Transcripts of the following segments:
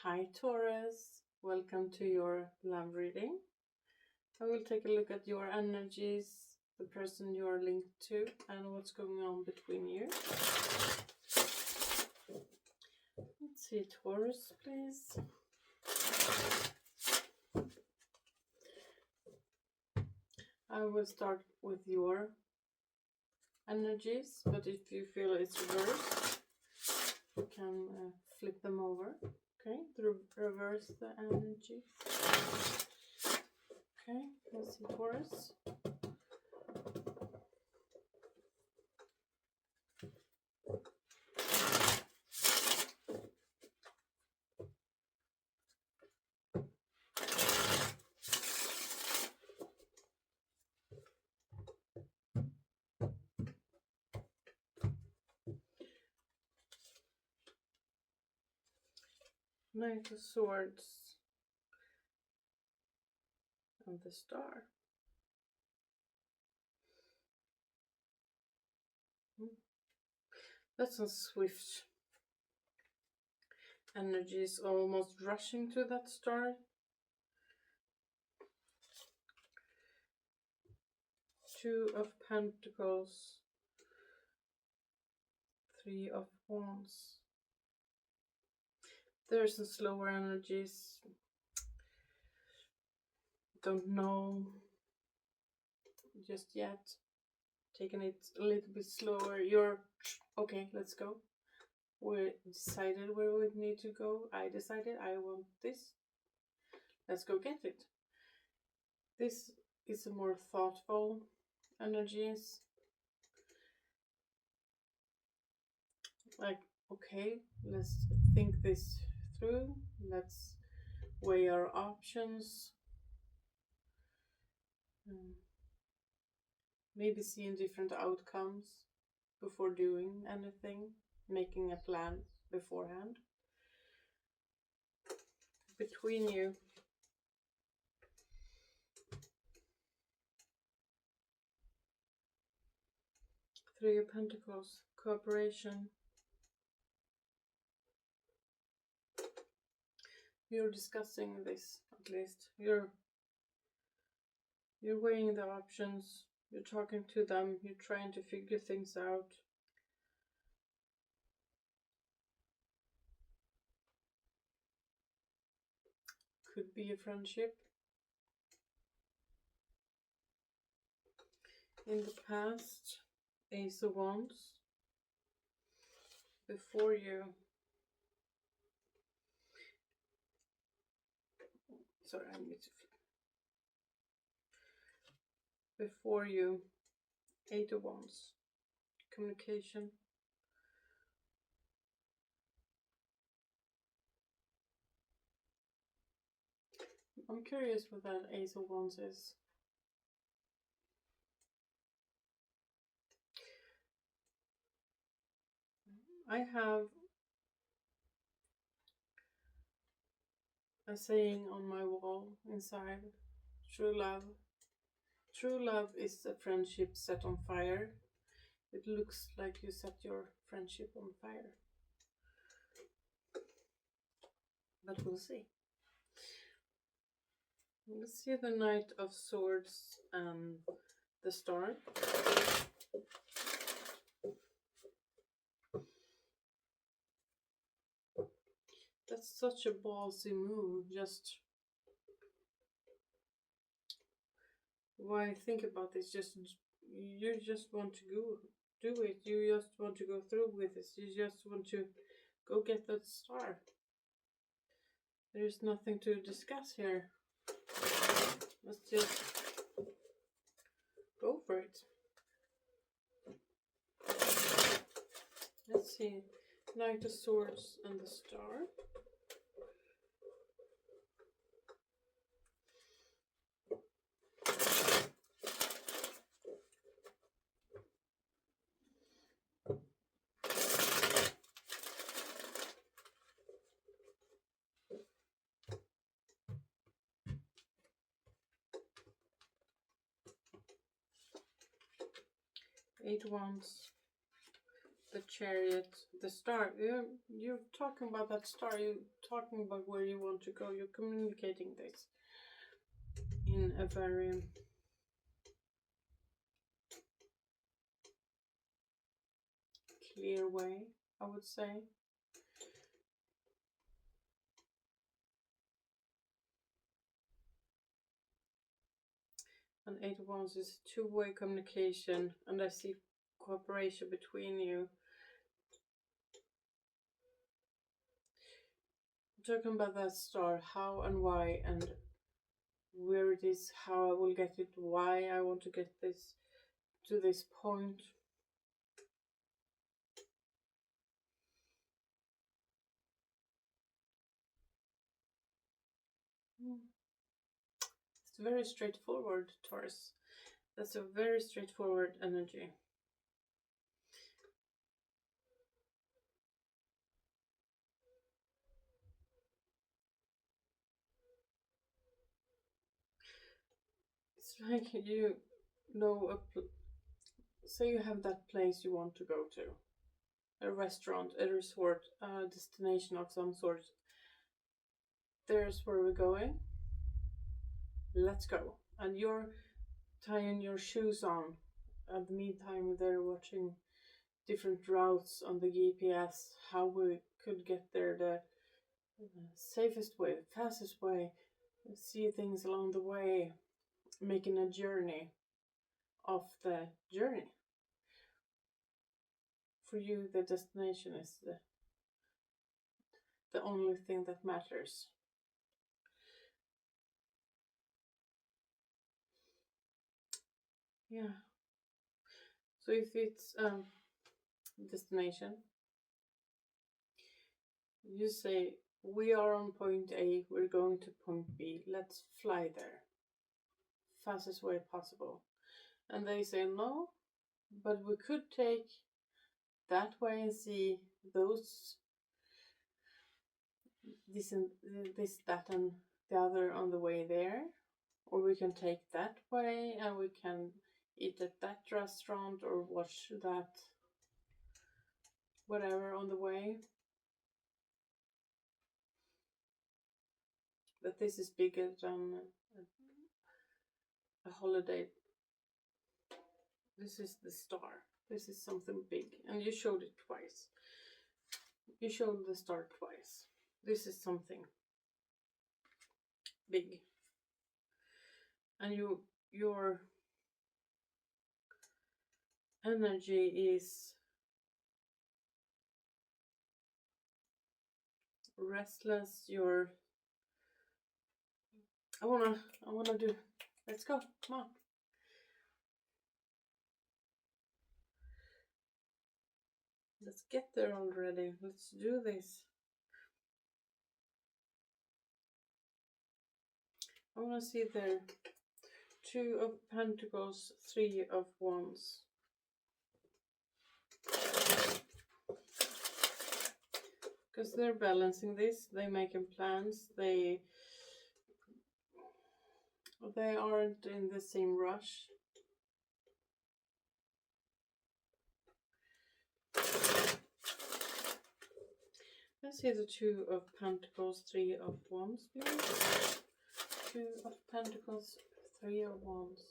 Hi Taurus, welcome to your love reading. I will take a look at your energies, the person you are linked to, and what's going on between you. Let's see, Taurus, please. I will start with your energies, but if you feel it's reversed, you can flip them over. Okay, reverse the energy. Okay, let's see, Taurus. Knight of Swords and the Star. That's a swift energy, is almost rushing to that star. Two of Pentacles, Three of Wands. There's some slower energies. Don't know just yet. Taking it a little bit slower. You're okay, let's go. We decided where we need to go. I decided I want this. Let's go get it. This is a more thoughtful energies. Like, okay, let's think this through. Let's weigh our options. Maybe seeing different outcomes before doing anything. Making a plan beforehand. Between you. Three of Pentacles. Cooperation. You're discussing this, at least. You're weighing the options. You're talking to them. You're trying to figure things out. Could be a friendship. In the past, Ace of Wands. Before you. Sorry, I need to. Before you, Eight of Wands. Communication. I'm curious what that Ace of Wands is. I have a saying on my wall inside. True love. True love is a friendship set on fire. It looks like you set your friendship on fire. But we'll see. Let's see the Knight of Swords and the Star. That's such a ballsy move. Just why think about this? You just want to go do it. You just want to go through with it. You just want to go get that star. There's nothing to discuss here. Let's just go for it. Let's see. Knight of Swords and the Star. Eight Wands. the chariot, the star. You're talking about that star. You're talking about where you want to go. You're communicating this in a very clear way, I would say. And 8 of Wands is two-way communication, and I see cooperation between you. Talking about that star, how and why, and where it is, how I will get it, why I want to get this to this point. It's very straightforward, Taurus. That's a very straightforward energy. It's like you know say you have that place you want to go to. A restaurant, a resort, a destination of some sort. There's where we're going. Let's go. And you're tying your shoes on. At the meantime, they're watching different routes on the GPS, how we could get there the safest way, the fastest way, see things along the way, making a journey of the journey. For you, the destination is the only thing that matters. Yeah. So if it's destination, you say, we are on point A, we're going to point B, let's fly there. Fastest way possible. And they say, no, but we could take that way and see those, this, and this, that, and the other on the way there. Or we can take that way and we can eat at that restaurant or watch that whatever on the way. But this is bigger than a holiday. This is the star. This is something big. And you showed it twice. You showed the star twice. This is something big. And your energy is restless. I wanna do. Let's go. Come on. Let's get there already. Let's do this. I wanna see there. 2 of Pentacles, 3 of Wands. Because they're balancing this, they're making plans, they aren't in the same rush. Let's see the 2 of Pentacles, 3 of Wands, please. 2 of Pentacles, 3 of Wands.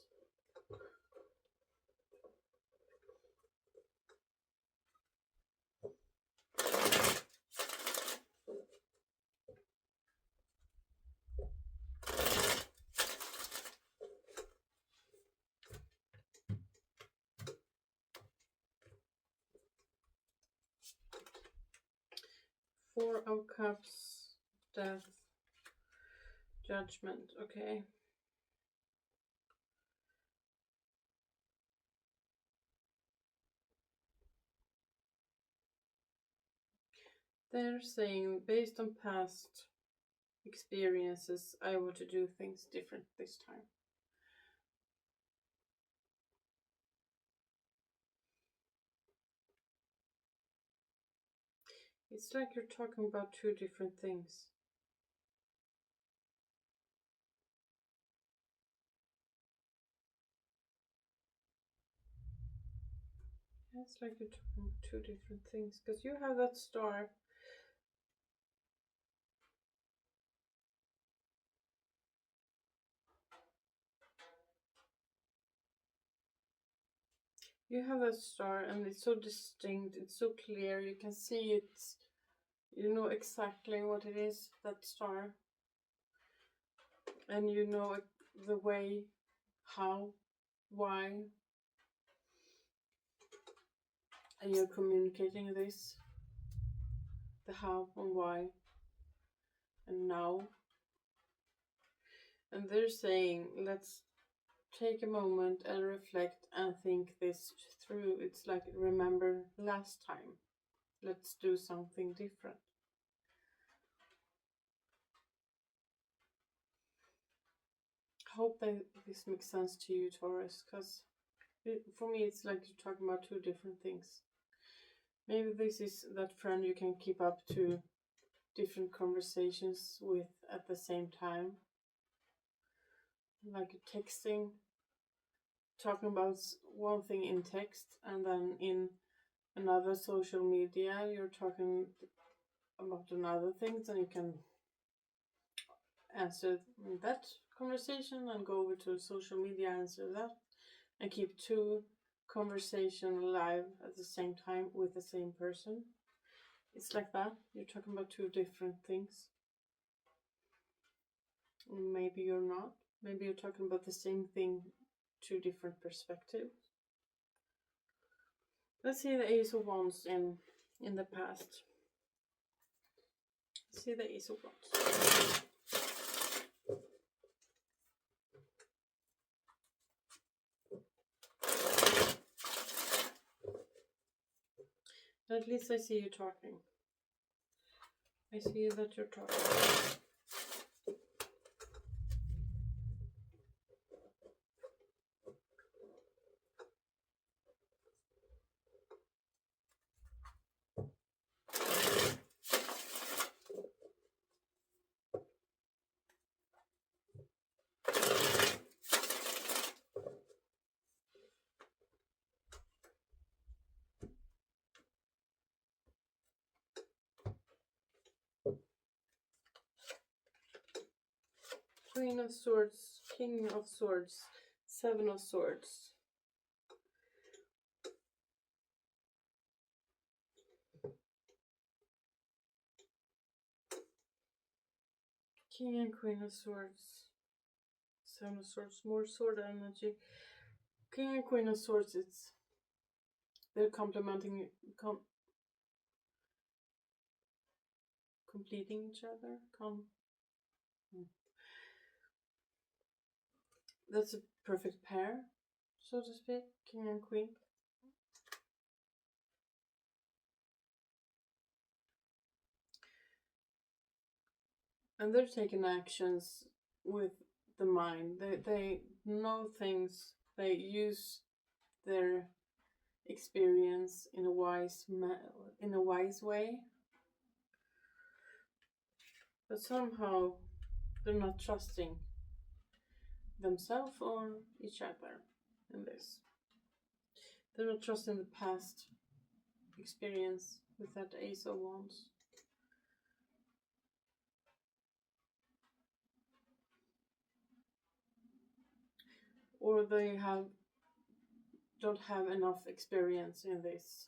Four of Cups, Death, Judgment, okay. They're saying, based on past experiences, I want to do things different this time. It's like you're talking about 2 different things. It's like you're talking about two different things, because you have that star. You have that star, and it's so distinct, it's so clear, you can see it, you know exactly what it is, that star. And you know the way, how, why, and you're communicating this, the how and why, and now. And they're saying, let's take a moment and reflect and think this through. It's like, remember last time, let's do something different. Hope that this makes sense to you, Taurus, because for me it's like you're talking about two different things. Maybe this is that friend you can keep up to different conversations with at the same time, like texting, talking about one thing in text, and then in another social media you're talking about another things, and you can answer that conversation and go over to social media, answer that, and keep two conversations alive at the same time with the same person. It's like that. You're talking about two different things. Maybe you're not. Maybe you're talking about the same thing, two different perspectives. Let's see the Ace of Wands in the past. Let's see the Ace of Wands. At least I see you talking. I see that you're talking. Queen of Swords, King of Swords, Seven of Swords. King and Queen of Swords, Seven of Swords, more sword energy. King and Queen of Swords, they're complementing, completing each other. That's a perfect pair, so to speak, King and Queen. And they're taking actions with the mind. They know things. They use their experience in a wise way. But somehow they're not trusting themselves or each other in this. They're not trusting the past experience with that Ace of Wands. Or they don't have enough experience in this.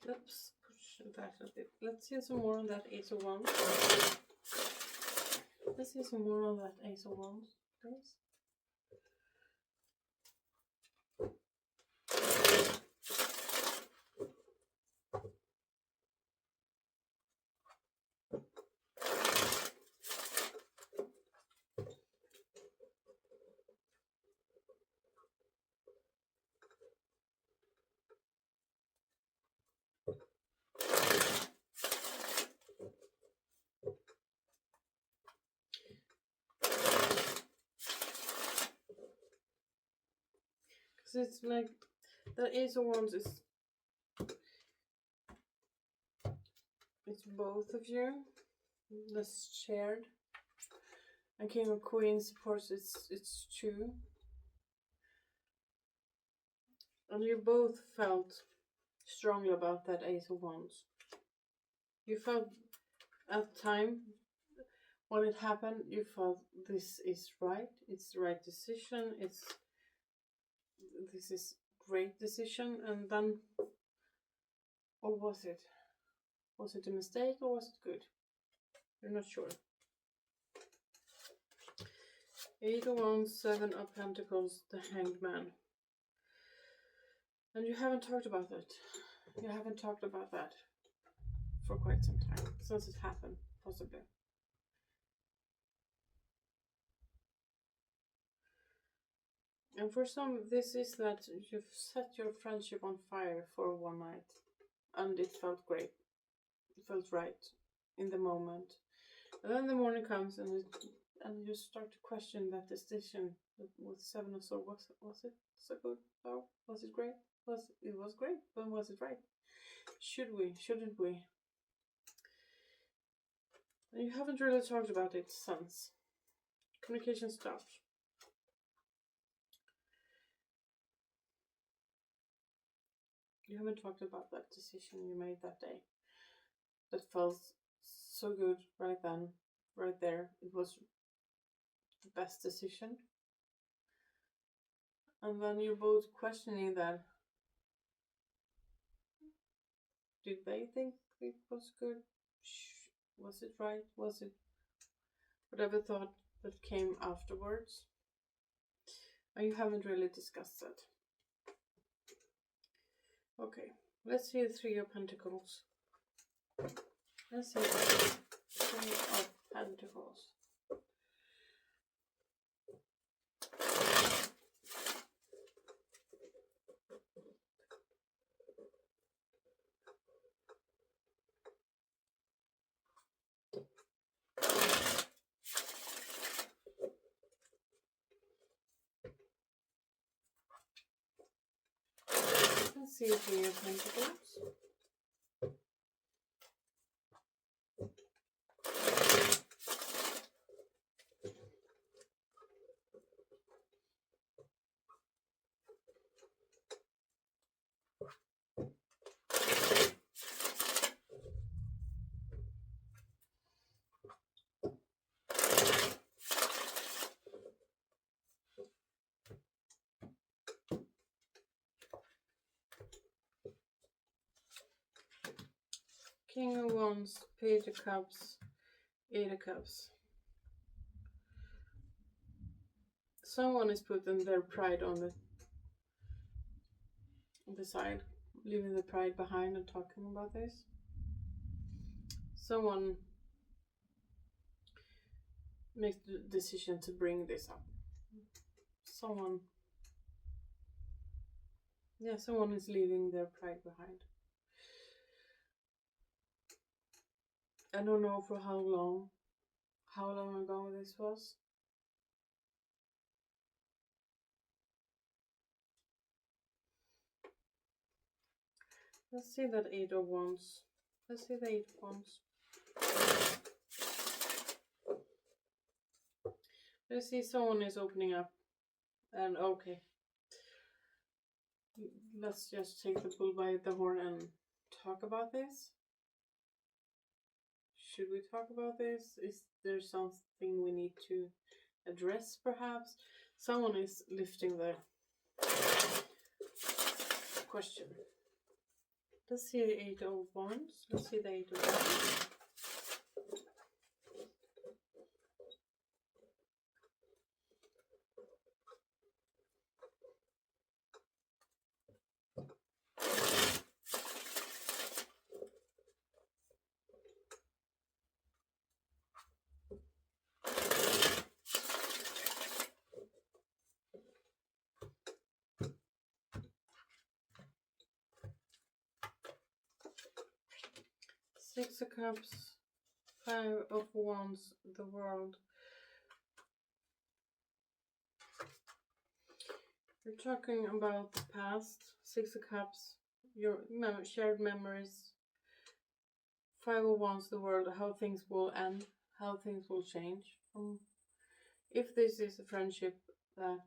Let's push that a bit. Let's see some more on that Ace of Wands. Let's see some more on that Ace of Wands, please. Because it's like the Ace of Wands is, it's both of you. that's shared. And King of Queens, of course, it's 2. And you both felt strongly about that Ace of Wands. You felt at the time when it happened, you felt this is right. It's the right decision. This is great decision. And then, or was it? Was it a mistake or was it good? You're not sure. 8 of Wands, 7 of Pentacles, the Hanged Man. And you haven't talked about it. You haven't talked about that for quite some time. Since it happened, possibly. And for some, this is that you've set your friendship on fire for one night. And it felt great. It felt right in the moment. And then the morning comes and you start to question that decision with 7 of Swords. Was it so good? Oh, was it great? It was great, but was it right? Should we? Shouldn't we? And you haven't really talked about it since. Communication stopped. You haven't talked about that decision you made that day. That felt so good right then, right there. It was the best decision. And then you're both questioning that. Did they think it was good? Was it right? Was it whatever thought that came afterwards? And you haven't really discussed that. Okay, let's see the 3 of Pentacles. Let's see the 3 of Pentacles. Let's see 3 of Pentacles. King of Wands, Page of Cups, 8 of Cups. Someone is putting their pride on the side, leaving the pride behind and talking about this. Someone makes the decision to bring this up. Someone is leaving their pride behind. I don't know for how long ago this was. Let's see that 8 of Wands. Let's see the 8 of Wands. Let's see, someone is opening up. And okay. Let's just take the bull by the horn and talk about this. Should we talk about this? Is there something we need to address, perhaps? Someone is lifting the question. Let's see the 8 of Wands. Let's see the 8 of Wands. Six of Cups, 5 of Wands, the World. We're talking about the past. 6 of Cups, your shared memories, Five of Wands, the world, how things will end, how things will change. If this is a friendship that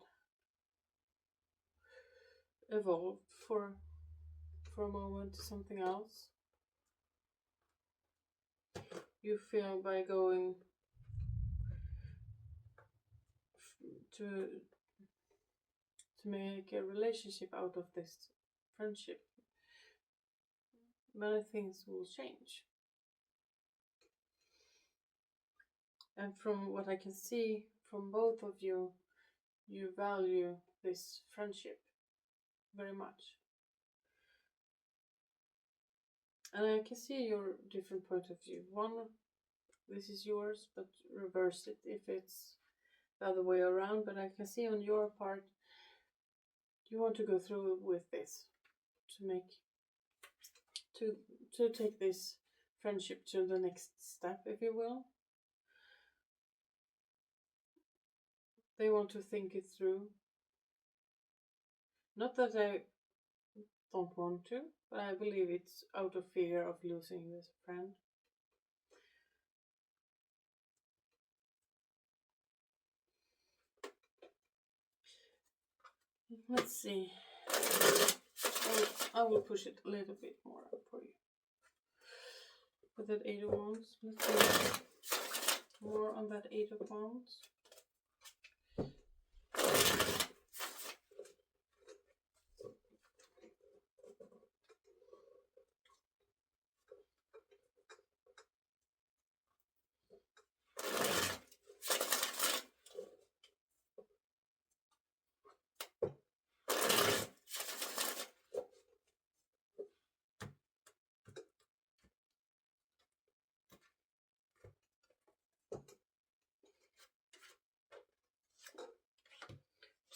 evolved for a moment to something else, you feel by going to make a relationship out of this friendship, many things will change. And from what I can see from both of you, you value this friendship very much. And I can see your different point of view. One, this is yours, but reverse it if it's the other way around. But I can see on your part, you want to go through with this to take this friendship to the next step, if you will. They want to think it through. Not that I don't want to, but I believe it's out of fear of losing this friend. Let's see. I will push it a little bit more up for you. With that 8 of Wands, let's see more on that 8 of Wands.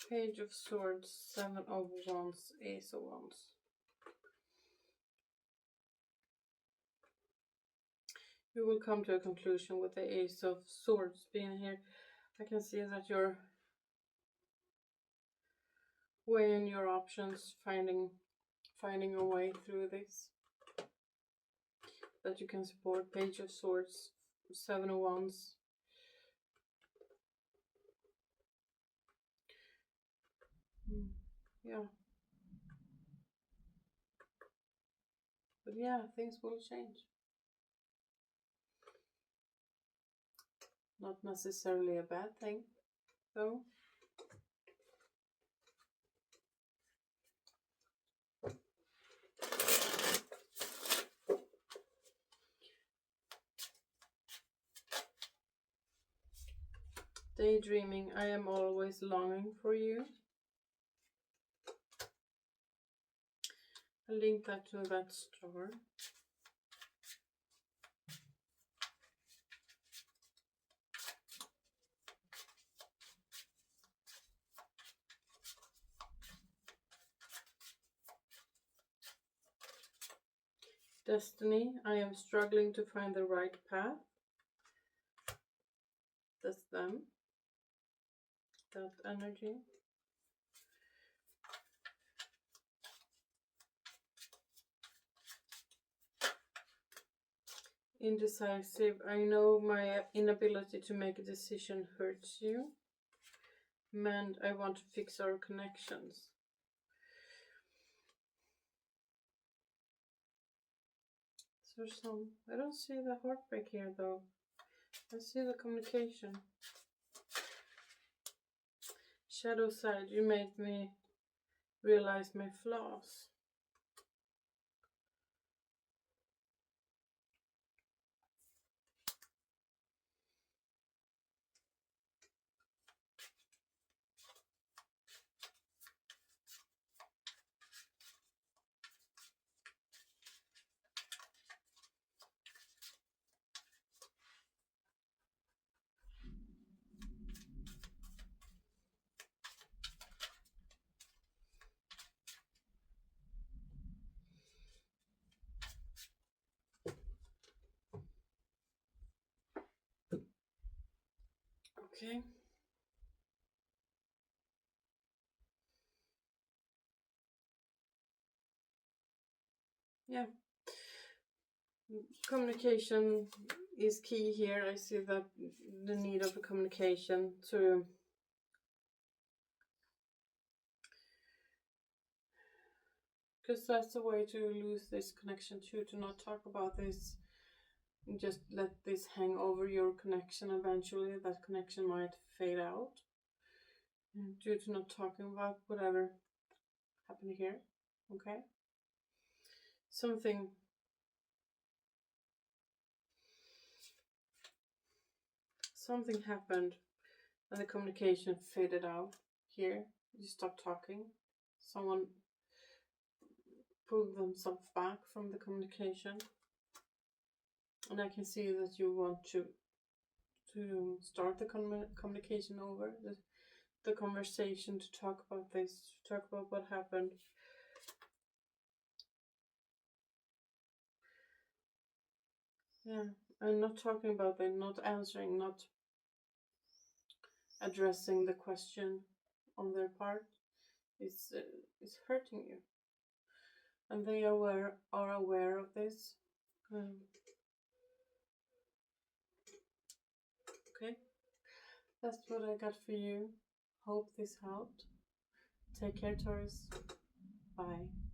Page of Swords, 7 of Wands, Ace of Wands. You will come to a conclusion with the Ace of Swords being here. I can see that you're weighing your options, finding a way through this that you can support. Page of Swords, 7 of Wands. Yeah. But yeah, things will change. Not necessarily a bad thing, though. Daydreaming, I am always longing for you. I'll link that to that star. Destiny, I am struggling to find the right path. That's them. That energy. Indecisive, I know my inability to make a decision hurts you. Mend, I want to fix our connections. So I don't see the heartbreak here though. I see the communication. Shadow side, you made me realize my flaws. Okay. Yeah. Communication is key here. I see that the need of the communication to because that's a way to lose this connection too, to not talk about this, just let this hang over your connection. Eventually that connection might fade out due to not talking about whatever happened here. Okay, something happened and the communication faded out here. You stopped talking, someone pulled themselves back from the communication, and I can see that you want to start the communication over, the conversation, to talk about this, to talk about what happened. Yeah, and not talking about it, not answering, not addressing the question on their part is hurting you, and they are aware of this. Okay, that's what I got for you. Hope this helped. Take care, Taurus. Bye.